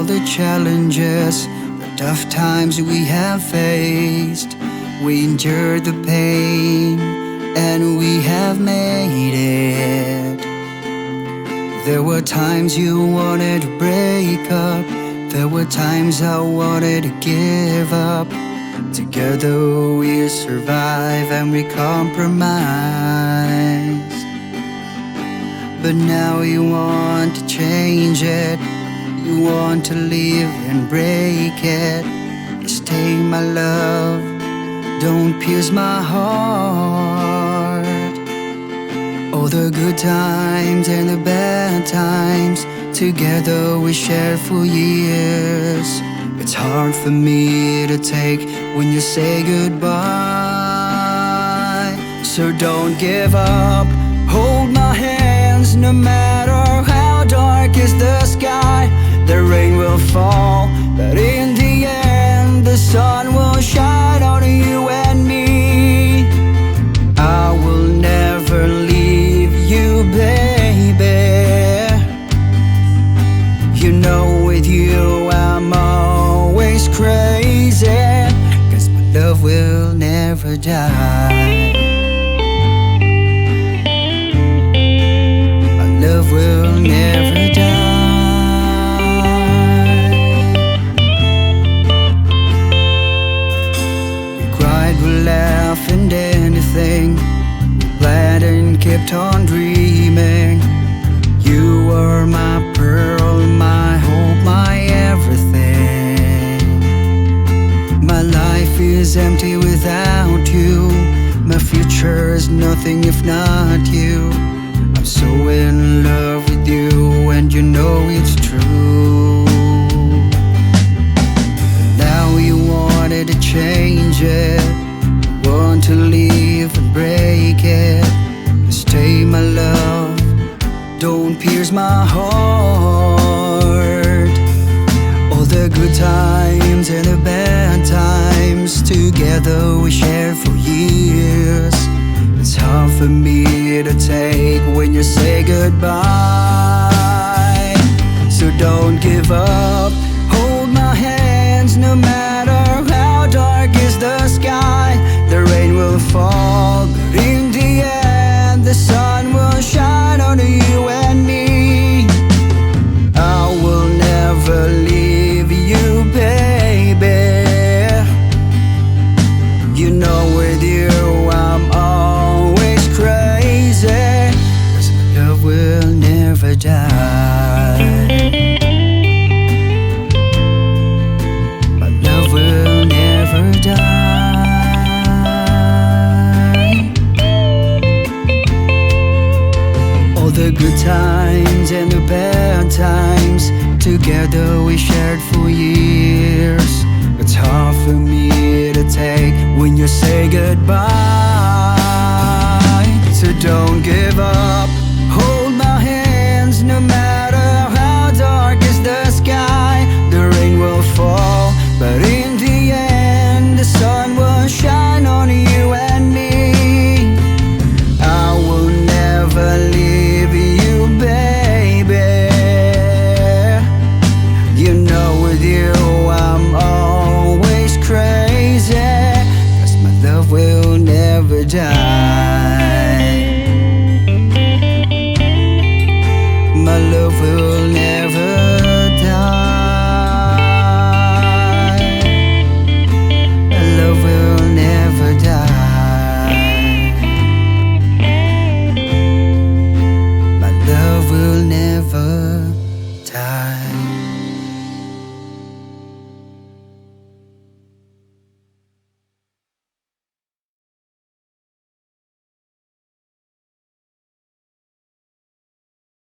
the challenges, the tough times we have faced. We endured the pain and we have made it. There were times you wanted to break up, there were times I wanted to give up. Together we survive and we compromise. But now you want to change it, you want to leave and break it. Stay my love, don't pierce my heart. All the good times and the bad times, together we shared for years. It's hard for me to take when you say goodbye. So don't give up, hold my hands. No matter how dark is the sky, the rain will fall, but in the end the sun will shine on you and me. I will never leave you, baby. You know with you I'm always crazy, 'cause my love will never die. My love will never die. We cried, we laughed and anything, we planned and kept on dreaming. You were my pearl, my hope, my everything. My life is empty without you, my future is nothing if not you. I'm so in love with you and you know it's true. Now you wanted to change it, you want to leave and break it. Stay my love, don't pierce my heart. All the good times and the bad times, together we shared for years. It's hard for me to take when you say goodbye. So don't give up, hold my hands. No matter how dark is the sky, the rain will fall, but in the end the sun will shine on you and me. I will never leave you, baby. You know with you I'm always crazy, 'cause my love will never die. My love will never die. All the good times and the bad times, together we shared for years. It's hard for me to take when you say goodbye. So don't give up,